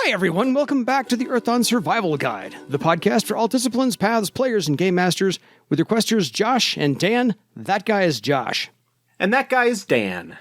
Hi, everyone. Welcome back to the Earthdawn Survival Guide, the podcast for all disciplines, paths, players, and game masters, with requesters Josh and Dan. That guy is Josh. And that guy is Dan.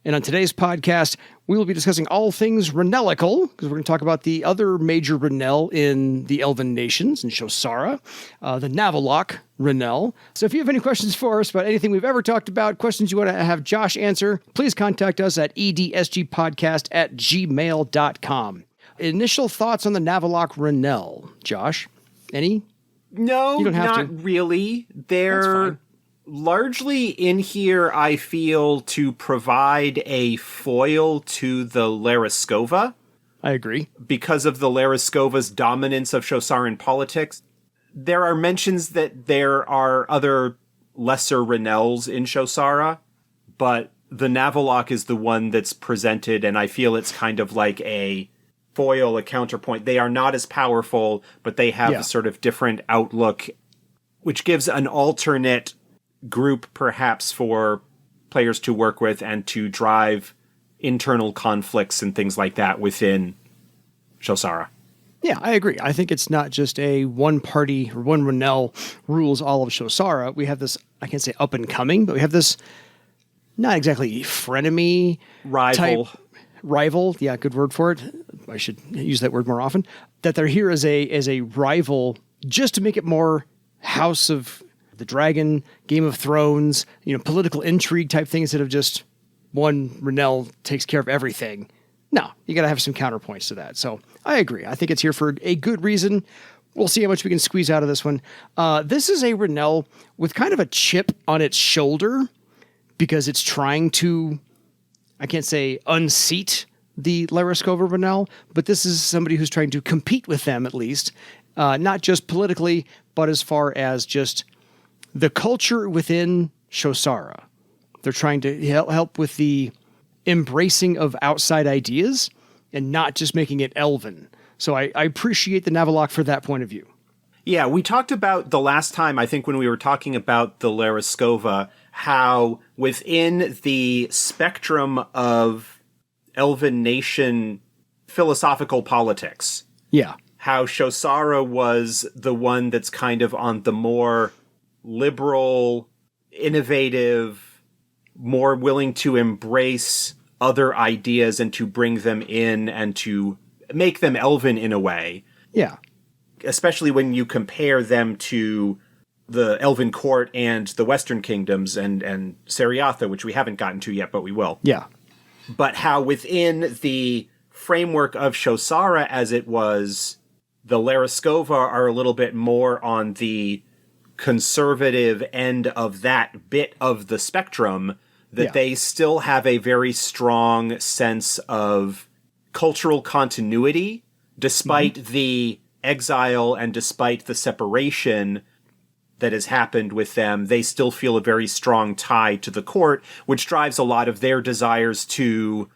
And on today's podcast, we will be discussing all things Ranellical, because we're going to talk about the other major Ranelle in the Elven nations, in Shosara, the Navolok Ranelle. So if you have any questions for us about anything we've ever talked about, questions you want to have Josh answer, please contact us at edsgpodcast@gmail.com. Initial thoughts on the Navolok Ranelle, Josh? Any? No, you don't have not really. They're largely in here, I feel, to provide a foil to the Laryskova. I agree. Because of the Laryskova's dominance of Shosaran politics. There are mentions that there are other lesser Ranelles in Shosara, but the Navolok is the one that's presented, and I feel it's kind of like a foil, a counterpoint. They are not as powerful, but they have a sort of different outlook, which gives an alternate group perhaps for players to work with and to drive internal conflicts and things like that within Shosara. Yeah, I agree. I think it's not just a one party or one Ranelle rules all of Shosara. We have this, I can't say up and coming, but we have this not exactly frenemy rival. Rival, yeah, good word for it. I should use that word more often. That they're here as a rival just to make it more House of the Dragon, Game of Thrones, political intrigue type things that have just one Ranelle takes care of everything. No, you got to have some counterpoints to that. So I agree. I think it's here for a good reason. We'll see how much we can squeeze out of this one. This is a Ranelle with kind of a chip on its shoulder because it's trying to, I can't say unseat the Laryskova Ranelle, but this is somebody who's trying to compete with them at least, not just politically, but as far as just the culture within Shosara. They're trying to help with the embracing of outside ideas and not just making it Elven. So I appreciate the Navolok for that point of view. Yeah, we talked about the last time, I think when we were talking about the Laryskova, how within the spectrum of Elven nation philosophical politics, how Shosara was the one that's kind of on the more liberal, innovative, more willing to embrace other ideas and to bring them in and to make them Elven in a way. Yeah. Especially when you compare them to the Elven Court and the Western Kingdoms and Seriatha, which we haven't gotten to yet, but we will. Yeah. But how within the framework of Shosara as it was, the Laryskova are a little bit more on the conservative end of that bit of the spectrum, that they still have a very strong sense of cultural continuity, despite the exile and despite the separation that has happened with them. They still feel a very strong tie to the court, which drives a lot of their desires to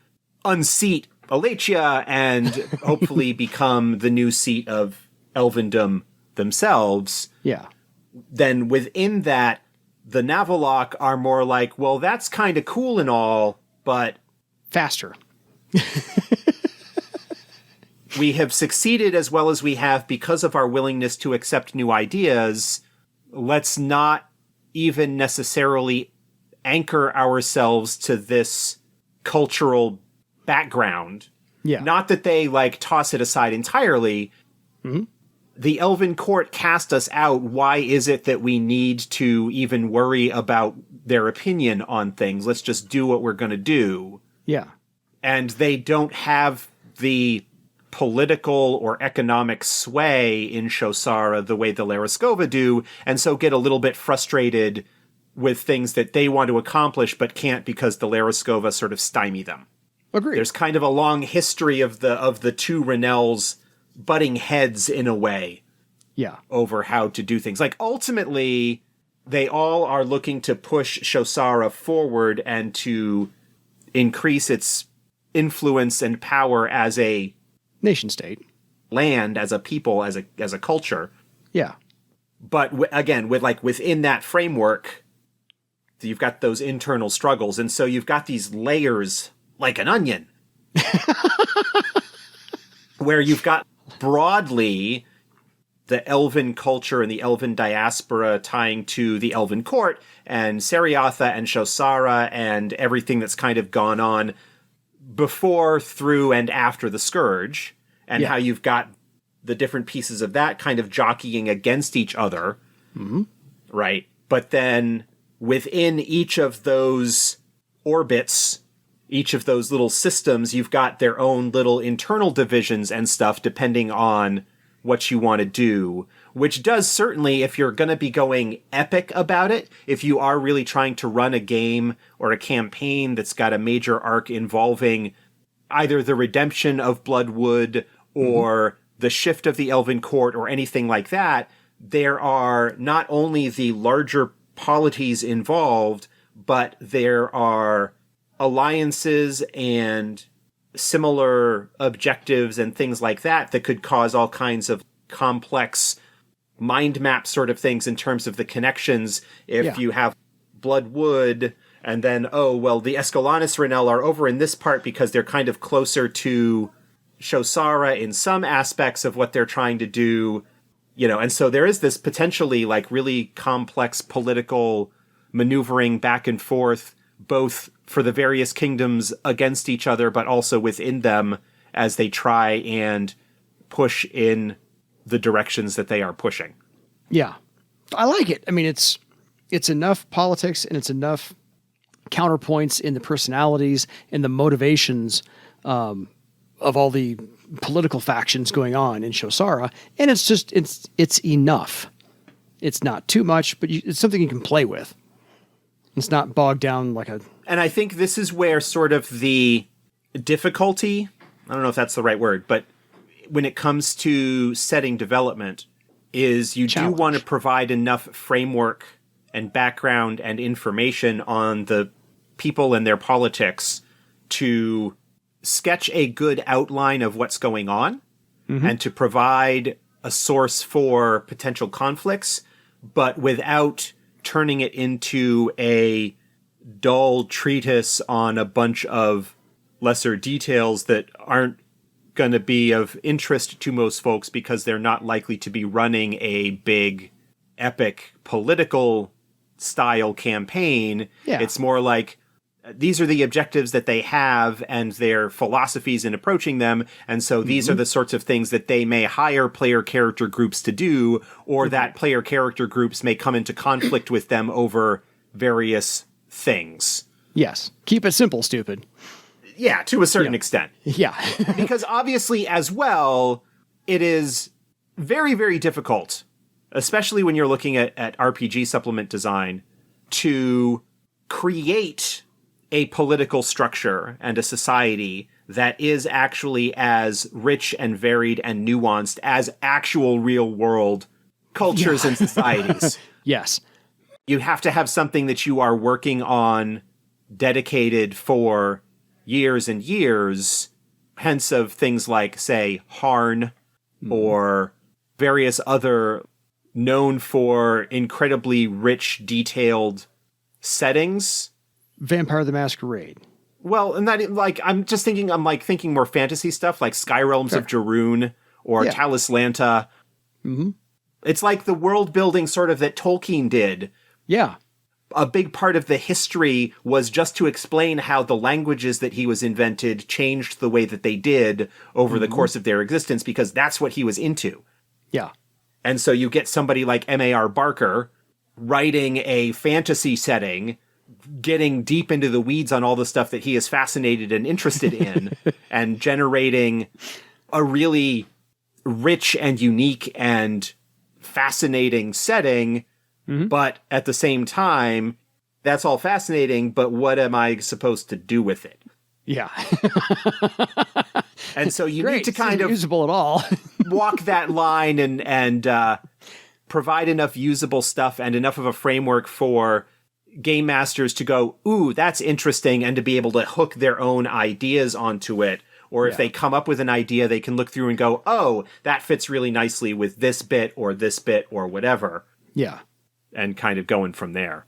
unseat Aletia and hopefully become the new seat of Elvendom themselves. Yeah. Then within that, the Navolok are more like, well, that's kind of cool and all, but faster. We have succeeded as well as we have because of our willingness to accept new ideas. Let's not even necessarily anchor ourselves to this cultural background. Yeah. Not that they toss it aside entirely. Mm-hmm. The Elven Court cast us out. Why is it that we need to even worry about their opinion on things? Let's just do what we're going to do. Yeah. And they don't have the political or economic sway in Shosara the way the Laryskova do, and so get a little bit frustrated with things that they want to accomplish but can't because the Laryskova sort of stymie them. Agreed. There's kind of a long history of the two Ranelles butting heads in a way. Yeah. Over how to do things. Ultimately, they all are looking to push Shosara forward and to increase its influence and power as a nation state, land, as a people, as a culture. Yeah. But again, within that framework, you've got those internal struggles, and so you've got these layers like an onion. where you've got broadly the elven culture and the elven diaspora tying to the Elven Court and Seriatha and Shosara and everything that's kind of gone on before, through, and after the Scourge, and how you've got the different pieces of that kind of jockeying against each other, right? But then within each of those orbits, each of those little systems, you've got their own little internal divisions and stuff depending on what you want to do, which does certainly, if you're going to be going epic about it, if you are really trying to run a game or a campaign that's got a major arc involving either the redemption of Bloodwood or the shift of the Elven Court or anything like that, there are not only the larger polities involved, but there are alliances and similar objectives and things like that that could cause all kinds of complex mind map sort of things in terms of the connections. If you have Bloodwood and then, the Escalanes Ranelle are over in this part because they're kind of closer to Shosara in some aspects of what they're trying to do, and so there is this potentially like really complex political maneuvering back and forth, both for the various kingdoms against each other, but also within them as they try and push in the directions that they are pushing. Yeah. I like it. I mean, it's enough politics and it's enough counterpoints in the personalities and the motivations of all the political factions going on in Shosara. And it's enough. It's not too much, but it's something you can play with. It's not bogged down like a... And I think this is where sort of the difficulty, I don't know if that's the right word, but when it comes to setting development, is you do want to provide enough framework and background and information on the people and their politics to sketch a good outline of what's going on and to provide a source for potential conflicts, but without turning it into a dull treatise on a bunch of lesser details that aren't going to be of interest to most folks because they're not likely to be running a big, epic political style campaign. Yeah. It's more like these are the objectives that they have and their philosophies in approaching them. And so these are the sorts of things that they may hire player character groups to do, or that player character groups may come into conflict with them over various things. Yes. Keep it simple, stupid. Yeah, to a certain extent. Yeah. Because obviously as well, it is very, very difficult, especially when you're looking at RPG supplement design, to create a political structure and a society that is actually as rich and varied and nuanced as actual real world cultures and societies. Yes. You have to have something that you are working on dedicated for years and years, hence of things like, say, Harn or various other known for incredibly rich, detailed settings. Vampire the Masquerade. Well, and that, like, I'm thinking more fantasy stuff, like Sky Realms of Jarun or Talislanta. It's like the world building sort of that Tolkien did. Yeah. A big part of the history was just to explain how the languages that he was invented changed the way that they did over the course of their existence, because that's what he was into. Yeah. And so you get somebody like M.A.R. Barker writing a fantasy setting, getting deep into the weeds on all the stuff that he is fascinated and interested in, and generating a really rich and unique and fascinating setting. But at the same time, that's all fascinating, but what am I supposed to do with it? Yeah. And so you need to kind of usable at all. walk that line and provide enough usable stuff and enough of a framework for game masters to go, ooh, that's interesting, and to be able to hook their own ideas onto it. Or if they come up with an idea, they can look through and go, oh, that fits really nicely with this bit or whatever. Yeah. And kind of going from there.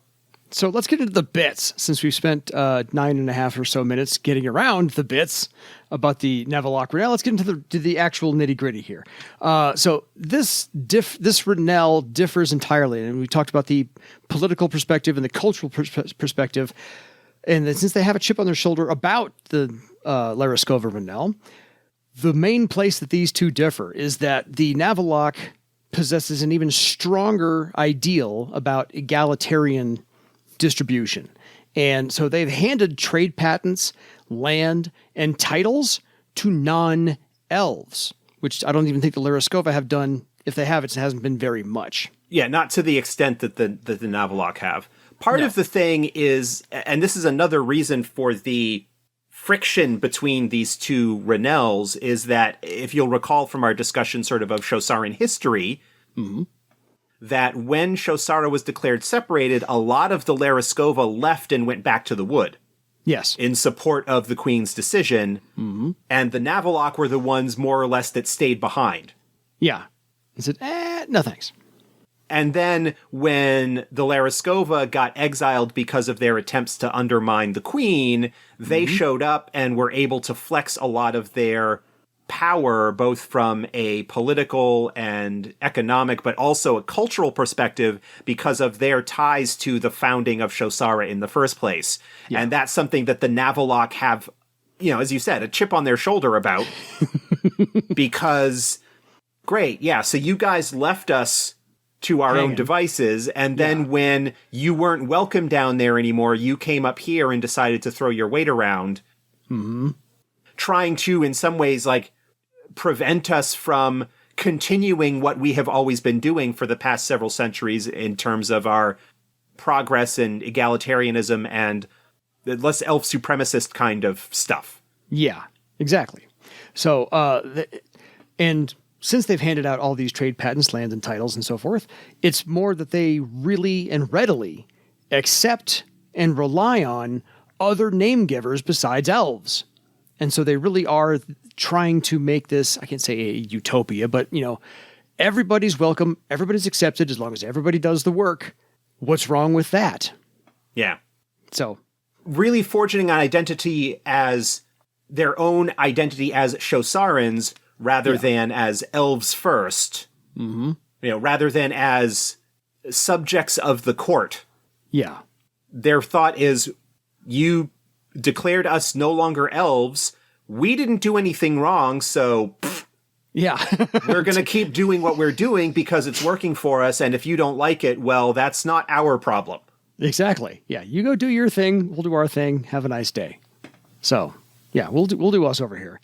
So let's get into the bits, since we've spent 9.5 or so minutes getting around the bits about the Navolok Ranelle. Let's get into the actual nitty gritty here. So this Ranelle differs entirely, and we talked about the political perspective and the cultural perspective. And then since they have a chip on their shoulder about the Laryskova Ranelle, the main place that these two differ is that the Navolok possesses an even stronger ideal about egalitarian distribution. And so they've handed trade patents, land, and titles to non-elves, which I don't even think the Laryskova have done. If they have, it hasn't been very much. Yeah, not to the extent that the Navolok have. Part of the thing is, and this is another reason for the friction between these two Ranelles, is that if you'll recall from our discussion sort of Shosaran history, that when Shosara was declared separated, a lot of the Laryskova left and went back to the wood. Yes. In support of the queen's decision. And the Navolok were the ones more or less that stayed behind. Yeah. He said, no thanks. And then when the Laryskova got exiled because of their attempts to undermine the queen, they showed up and were able to flex a lot of their power, both from a political and economic, but also a cultural perspective, because of their ties to the founding of Shosara in the first place. Yeah. And that's something that the Navolok have, as you said, a chip on their shoulder about. Because, great, yeah, so you guys left us to our own devices, and then when you weren't welcome down there anymore, you came up here and decided to throw your weight around, trying to, in some ways, prevent us from continuing what we have always been doing for the past several centuries in terms of our progress in egalitarianism and the less elf supremacist kind of stuff. Yeah, exactly. So, and since they've handed out all these trade patents, lands, and titles and so forth, it's more that they really and readily accept and rely on other name givers besides elves. And so they really are trying to make this, I can't say a utopia, but, everybody's welcome, everybody's accepted as long as everybody does the work. What's wrong with that? Yeah. So really forging an identity as their own identity as Shosarans rather than as elves first. Rather than as subjects of the court. Yeah. Their thought is, you declared us no longer elves. We didn't do anything wrong, so we're going to keep doing what we're doing because it's working for us, and if you don't like it, well, that's not our problem. Exactly. Yeah, you go do your thing, we'll do our thing, have a nice day. So, yeah, we'll do us over here.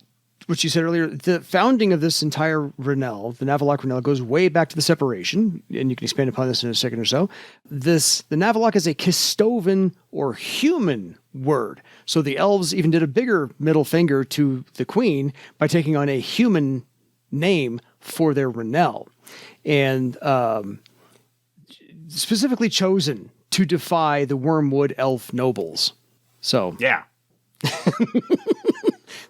Which you said earlier, the founding of this entire Ranelle, the Navolok Ranelle, goes way back to the separation, and you can expand upon this in a second or so. The Navolok is a Kistovan or human word. So the elves even did a bigger middle finger to the queen by taking on a human name for their Ranelle. And specifically chosen to defy the Wormwood elf nobles. So yeah.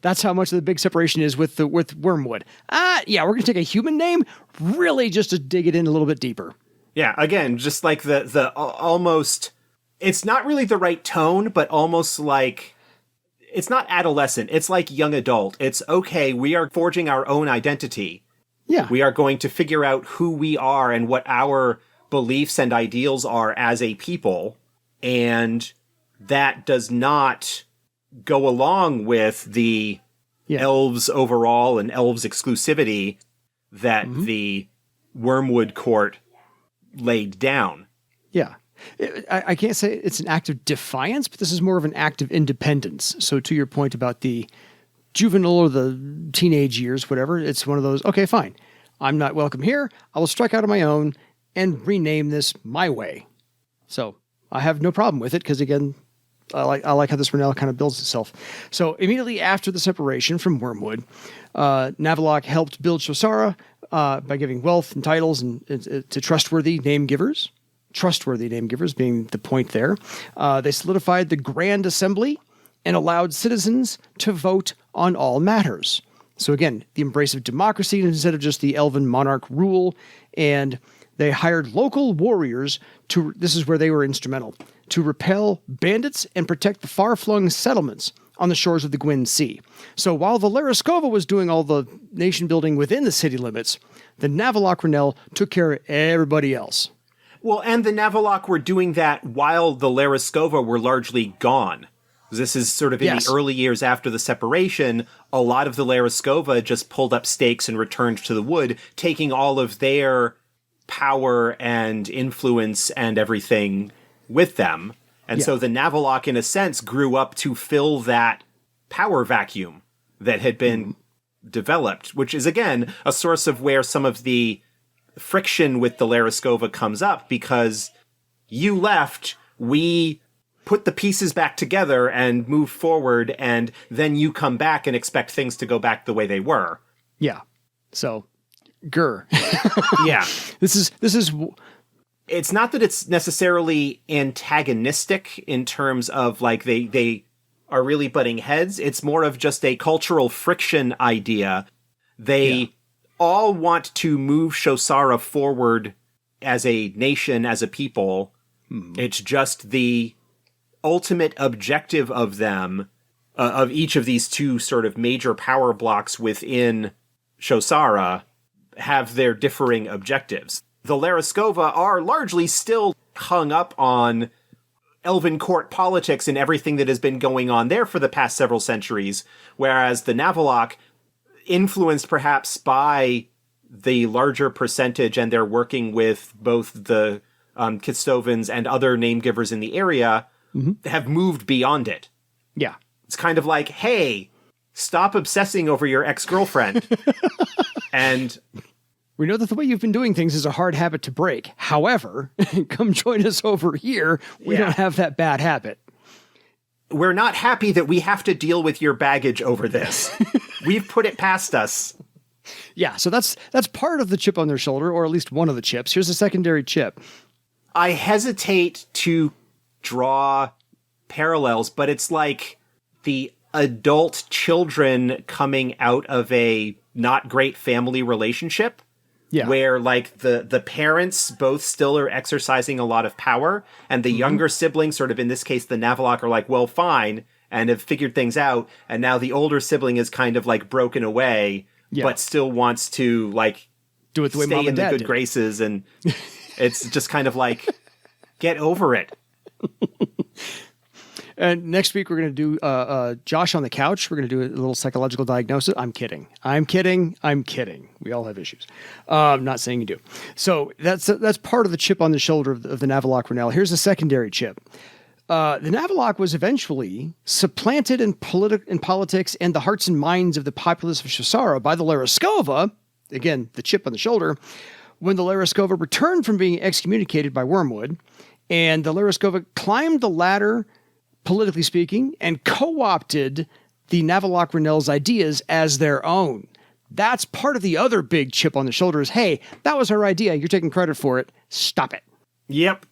That's how much of the big separation is with Wormwood. We're going to take a human name, really just to dig it in a little bit deeper. Yeah, again, just like the almost, it's not really the right tone, but almost like, it's not adolescent, it's like young adult. It's okay, we are forging our own identity. Yeah. We are going to figure out who we are and what our beliefs and ideals are as a people, and that does not go along with the elves overall and elves exclusivity that the Wormwood Court laid down. Yeah. I can't say it's an act of defiance, but this is more of an act of independence. So to your point about the juvenile or the teenage years, whatever, it's one of those, okay, fine. I'm not welcome here. I will strike out on my own and rename this my way. So I have no problem with it because, again, I like how this Ranelle kind of builds itself. So immediately after the separation from Wormwood, Navolok helped build Shosara by giving wealth and titles to trustworthy name givers. Trustworthy name givers being the point there. They solidified the Grand Assembly and allowed citizens to vote on all matters. So again, the embrace of democracy instead of just the elven monarch rule. And they hired local warriors this is where they were instrumental, to repel bandits and protect the far-flung settlements on the shores of the Gwyn Sea. So while the Laryskova was doing all the nation building within the city limits, the Navolok Ranelle took care of everybody else. Well, and the Navolok were doing that while the Laryskova were largely gone. This is sort of in the early years after the separation. A lot of the Laryskova just pulled up stakes and returned to the wood, taking all of their power and influence and everything with them. And so the Navolok, in a sense, grew up to fill that power vacuum that had been developed, which is, again, a source of where some of the friction with the Laryskova comes up, because you left, we put the pieces back together and move forward, and then you come back and expect things to go back the way they were. Yeah. So, grr. Yeah. This is It's not that it's necessarily antagonistic in terms of, like, they are really butting heads. It's more of just a cultural friction idea. They all want to move Shosara forward as a nation, as a people. It's just the ultimate objective of them, of each of these two sort of major power blocks within Shosara, have their differing objectives. The Laryskova are largely still hung up on Elven Court politics and everything that has been going on there for the past several centuries, whereas the Navolok, influenced perhaps by the larger percentage, and they're working with both the Kistovans and other name givers in the area, have moved beyond it. Yeah. It's kind of like, hey, stop obsessing over your ex-girlfriend. And we know that the way you've been doing things is a hard habit to break. However, come join us over here. We don't have that bad habit. We're not happy that we have to deal with your baggage over this. We've put it past us. Yeah, so that's part of the chip on their shoulder, or at least one of the chips. Here's a secondary chip. I hesitate to draw parallels, but it's like the adult children coming out of a not great family relationship. Yeah. Where, like, the parents both still are exercising a lot of power, and the younger siblings, sort of in this case the Navolok, are like, well, fine, and have figured things out, and now the older sibling is kind of, like, broken away, but still wants to, like, do it the way stay mom in and the dad good did. graces, and it's just kind of like, get over it. And next week, we're going to do Josh on the couch. We're going to do a little psychological diagnosis. I'm kidding. We all have issues. I'm not saying you do. So that's part of the chip on the shoulder of the Navolok Ranelle. Here's a secondary chip. The Navolok was eventually supplanted in politics and the hearts and minds of the populace of Shosara by the Laryskova, again, the chip on the shoulder, when the Laryskova returned from being excommunicated by Wormwood, and the Laryskova climbed the ladder, politically speaking, and co-opted the Navolok Ranelle's ideas as their own. That's part of the other big chip on the shoulder is, hey, that was our idea. You're taking credit for it. Stop it. Yep.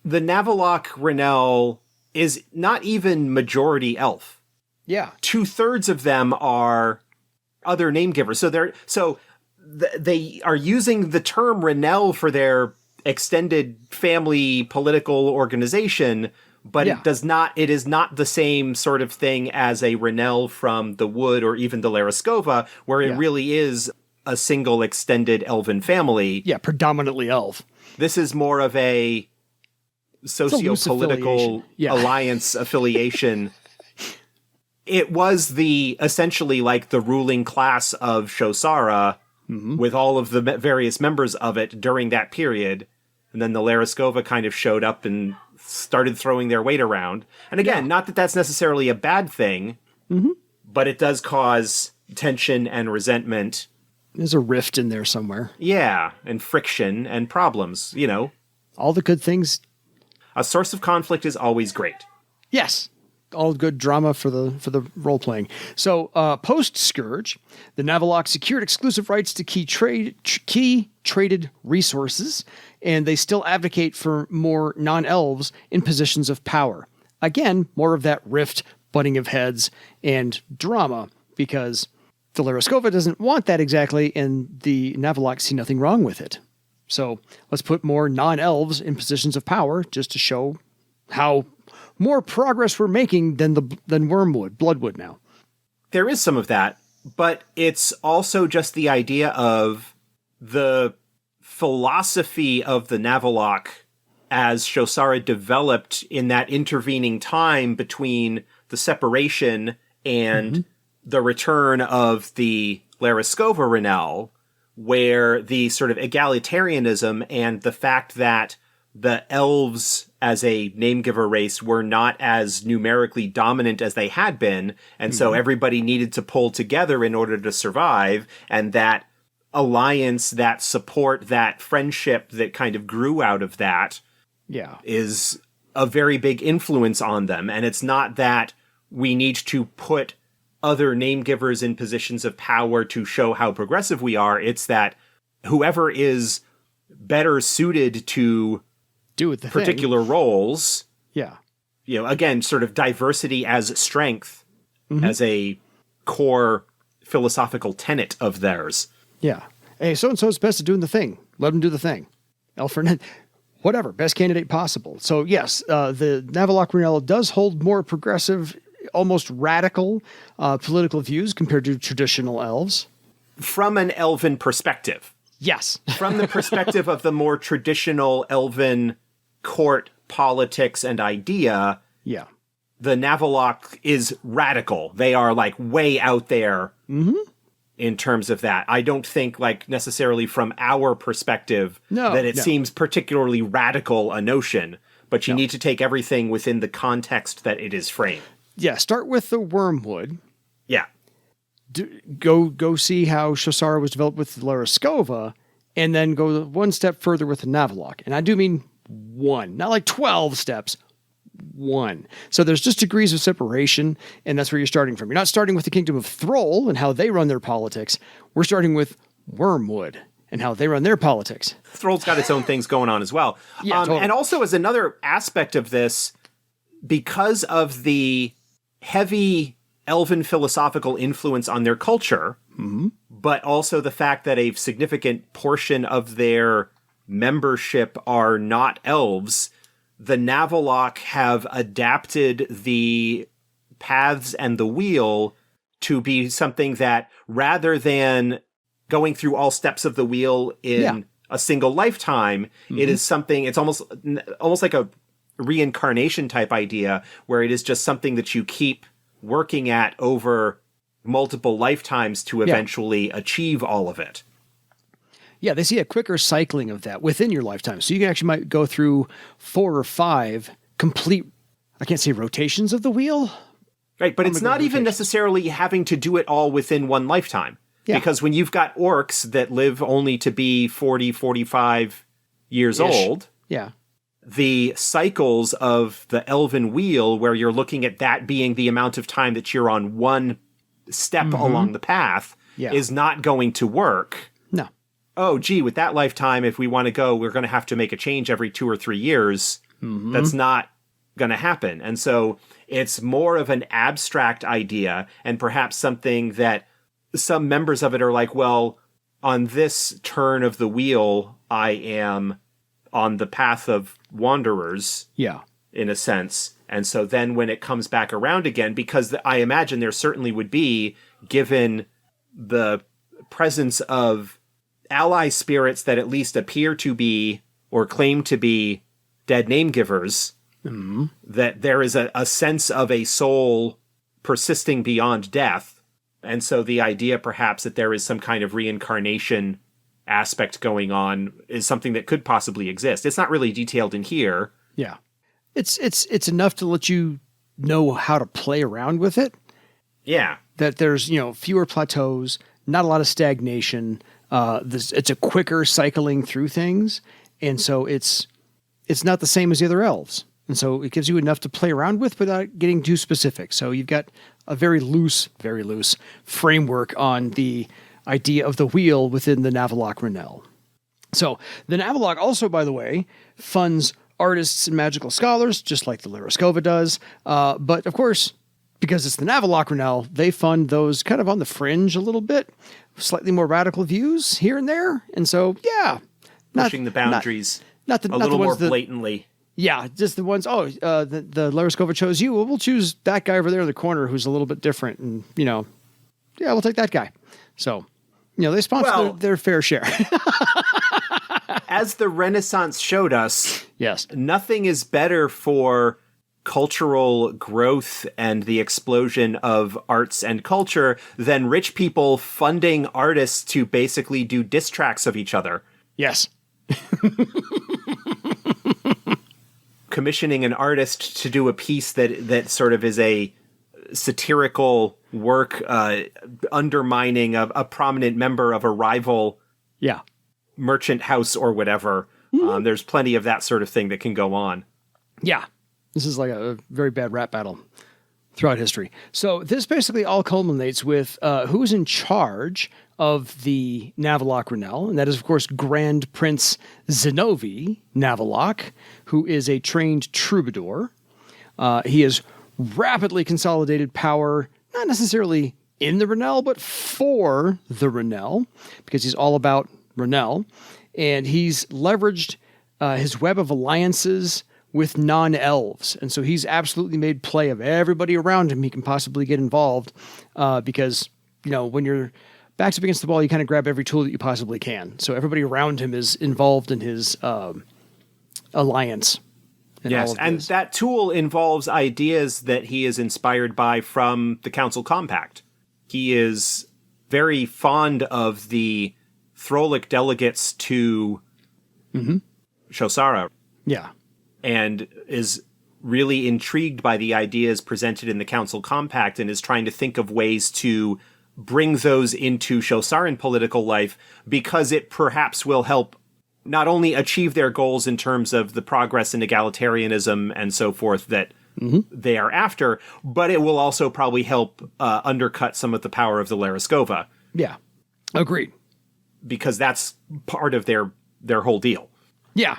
The Navolok Ranelle is not even majority elf. Yeah. 2/3 of them are other name givers. So they are using the term Ranelle for their extended family political organization, but it is not the same sort of thing as a Ranelle from the Wood or even the Laryskova, where it really is a single extended elven family. Yeah, predominantly elf. This is more of a socio-political alliance affiliation. It was essentially like the ruling class of Shosara, with all of the various members of it during that period. And then the Laryskova kind of showed up and started throwing their weight around. And again, not that that's necessarily a bad thing, but it does cause tension and resentment. There's a rift in there somewhere. Yeah, and friction and problems, All the good things. A source of conflict is always great. Yes. All good drama for the role playing. So, post-Scourge, the Navolok secured exclusive rights to key traded resources, and they still advocate for more non-elves in positions of power. Again, more of that rift, butting of heads, and drama, because The Laryskova doesn't want that exactly, and the Navolok see nothing wrong with it. So let's put more non-elves in positions of power just to show how more progress we're making than Wormwood, Bloodwood now. There is some of that, but it's also just the idea of the philosophy of the Navolok as Shosara developed in that intervening time between the separation and the return of the Laryskova Ranelle, where the sort of egalitarianism and the fact that the elves as a name-giver race were not as numerically dominant as they had been, and so everybody needed to pull together in order to survive, and that alliance, that support, that friendship that kind of grew out of that is a very big influence on them. And it's not that we need to put other name-givers in positions of power to show how progressive we are. It's that whoever is better suited to do with the particular roles. Yeah. You know, again, sort of diversity as strength as a core philosophical tenet of theirs. Yeah. Hey, so-and-so's best at doing the thing. Let them do the thing. Elfred, whatever, best candidate possible. So yes, the Navolok Ranelle does hold more progressive, almost radical political views compared to traditional elves. From an elven perspective. Yes. From the perspective of the more traditional elven court politics and idea, the Navolok is radical. They are like way out there in terms of that. I don't think like necessarily from our perspective that it seems particularly radical a notion, but you need to take everything within the context that it is framed. Yeah, start with the Wormwood. Yeah. Go see how Shosara was developed with the Laryskova, and then go one step further with the Navolok. And I do mean one, not like 12 steps, one. So there's just degrees of separation, and that's where you're starting from. You're not starting with the Kingdom of Thrall and how they run their politics. We're starting with Wormwood and how they run their politics. Thrall's got its own things going on as well. Yeah, totally. And also as another aspect of this, because of the heavy elven philosophical influence on their culture, but also the fact that a significant portion of their membership are not elves, the Navolok have adapted the paths and the wheel to be something that, rather than going through all steps of the wheel in a single lifetime, it is something, it's almost like a reincarnation type idea, where it is just something that you keep working at over multiple lifetimes to eventually achieve all of it. Yeah, they see a quicker cycling of that within your lifetime. So you can actually might go through 4 or 5 complete, I can't say rotations of the wheel. Right, but it's not even necessarily having to do it all within one lifetime. Yeah. Because when you've got orcs that live only to be 40, 45 years old, the cycles of the elven wheel, where you're looking at that being the amount of time that you're on one step along the path, is not going to work. No. Oh, gee, with that lifetime, if we want to go, we're going to have to make a change every 2 or 3 years. That's not going to happen. And so it's more of an abstract idea, and perhaps something that some members of it are like, well, on this turn of the wheel, I am on the path of wanderers, in a sense. And so then when it comes back around again, because I imagine there certainly would be, given the presence of ally spirits that at least appear to be or claim to be dead name givers, that there is a sense of a soul persisting beyond death. And so the idea perhaps that there is some kind of reincarnation aspect going on is something that could possibly exist. It's not really detailed in here. Yeah. It's enough to let you know how to play around with it. Yeah. That there's, fewer plateaus, not a lot of stagnation. It's a quicker cycling through things. And so it's not the same as the other elves. And so it gives you enough to play around with without getting too specific. So you've got a very loose framework on the idea of the wheel within the Navolok Ranelle. So the Navolok also, by the way, funds artists and magical scholars, just like the Laryskova does. But of course, because it's the Navolok Ranelle, they fund those kind of on the fringe a little bit, slightly more radical views here and there. And so, yeah. Pushing the boundaries not a little more blatantly. Yeah, just the ones, the Laryskova chose you. Well, we'll choose that guy over there in the corner who's a little bit different. And, yeah, we'll take that guy. So, they sponsor their fair share. As the Renaissance showed us, yes, nothing is better for cultural growth and the explosion of arts and culture than rich people funding artists to basically do diss tracks of each other. Yes. Commissioning an artist to do a piece that sort of is a satirical work undermining a prominent member of a rival merchant house or whatever. Mm-hmm. There's plenty of that sort of thing that can go on. Yeah. This is like a very bad rap battle throughout history. So this basically all culminates with who's in charge of the Navolok Ranelle, and that is, of course, Grand Prince Zenovi Navolok, who is a trained troubadour. He has rapidly consolidated power, not necessarily in the Ranelle, but for the Ranelle, because he's all about Ranelle, and he's leveraged his web of alliances with non-elves, and so he's absolutely made play of everybody around him he can possibly get involved, because, when you're backs up against the wall, you kind of grab every tool that you possibly can. So everybody around him is involved in his alliance. Yes, and that tool involves ideas that he is inspired by from the Council Compact. He is very fond of the Throlic delegates to Shosara. Yeah. And is really intrigued by the ideas presented in the Council Compact and is trying to think of ways to bring those into Shosaran political life, because it perhaps will help not only achieve their goals in terms of the progress in egalitarianism and so forth that they are after, but it will also probably help undercut some of the power of the Laryskova. Yeah, agreed. Because that's part of their whole deal. Yeah.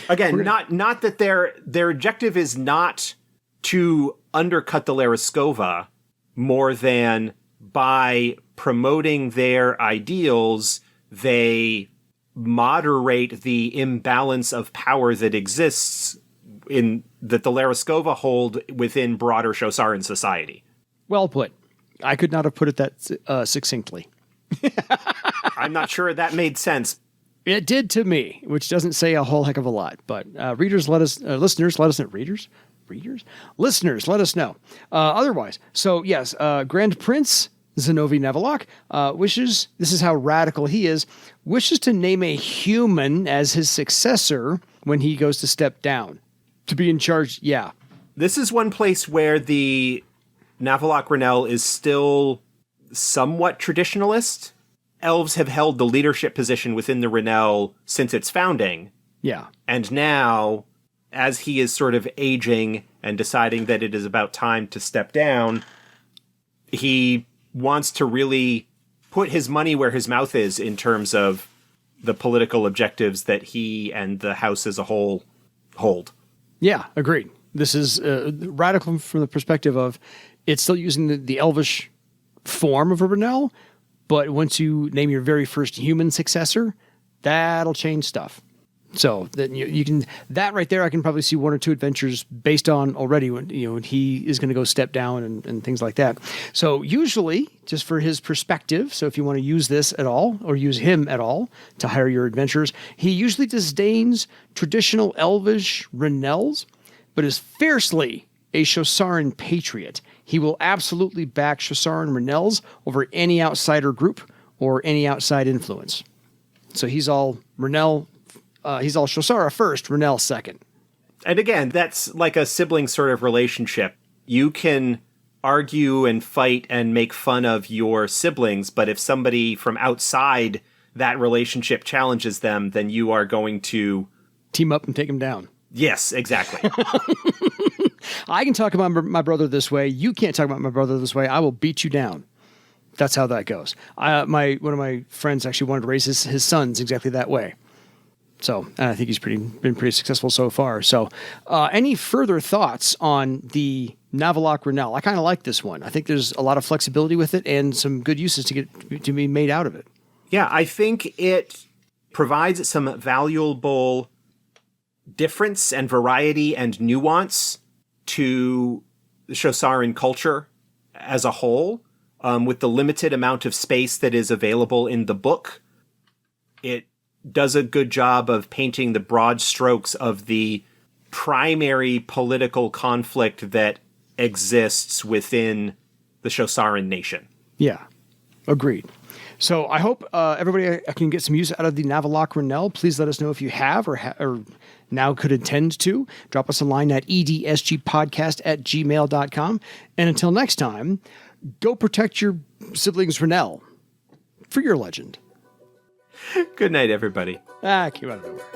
Again, not that their objective is not to undercut the Laryskova more than by promoting their ideals, they moderate the imbalance of power that exists that the Laryskova hold within broader Shosaran society. Well put. I could not have put it that succinctly. I'm not sure that made sense. It did to me, which doesn't say a whole heck of a lot. But listeners, let us know. Listeners, let us know. Otherwise, so yes, Grand Prince Zenovi Navolok wishes, this is how radical he is, wishes to name a human as his successor when he goes to step down. To be in charge, yeah. This is one place where the Navolok Ranelle is still somewhat traditionalist. Elves have held the leadership position within the Ranelle since its founding. Yeah. And now, as he is sort of aging and deciding that it is about time to step down, he wants to really put his money where his mouth is in terms of the political objectives that he and the house as a whole hold. Yeah, agreed. This is radical from the perspective of it's still using the elvish form of a Ranelle, but once you name your very first human successor, that'll change stuff. So that you can, that right there, I can probably see one or two adventures based on already when he is going to go step down and things like that. So usually, just for his perspective, so if you want to use this at all or use him at all to hire your adventurers, he usually disdains traditional elvish Ranelles, but is fiercely a Shosaran patriot. He will absolutely back Shosaran Ranelles over any outsider group or any outside influence. So he's all Ranelle. He's all Shosara first, Ranelle second. And again, that's like a sibling sort of relationship. You can argue and fight and make fun of your siblings, but if somebody from outside that relationship challenges them, then you are going to team up and take them down. Yes, exactly. I can talk about my brother this way. You can't talk about my brother this way. I will beat you down. That's how that goes. One of my friends actually wanted to raise his sons exactly that way. So I think he's been pretty successful so far. So any further thoughts on the Navolok Ranelle. I kind of like this one. I think there's a lot of flexibility with it and some good uses to be made out of it. Yeah, I think it provides some valuable difference and variety and nuance to the Shosaran culture as a whole. With the limited amount of space that is available in the book, it does a good job of painting the broad strokes of the primary political conflict that exists within the Shosaran nation. Yeah, agreed. So I hope everybody can get some use out of the Navolok Ranelle. Please let us know if you have or now could intend to. Drop us a line at edsgpodcast@gmail.com. And until next time, go protect your siblings Ranelle for your legend. Good night, everybody. Came out of nowhere.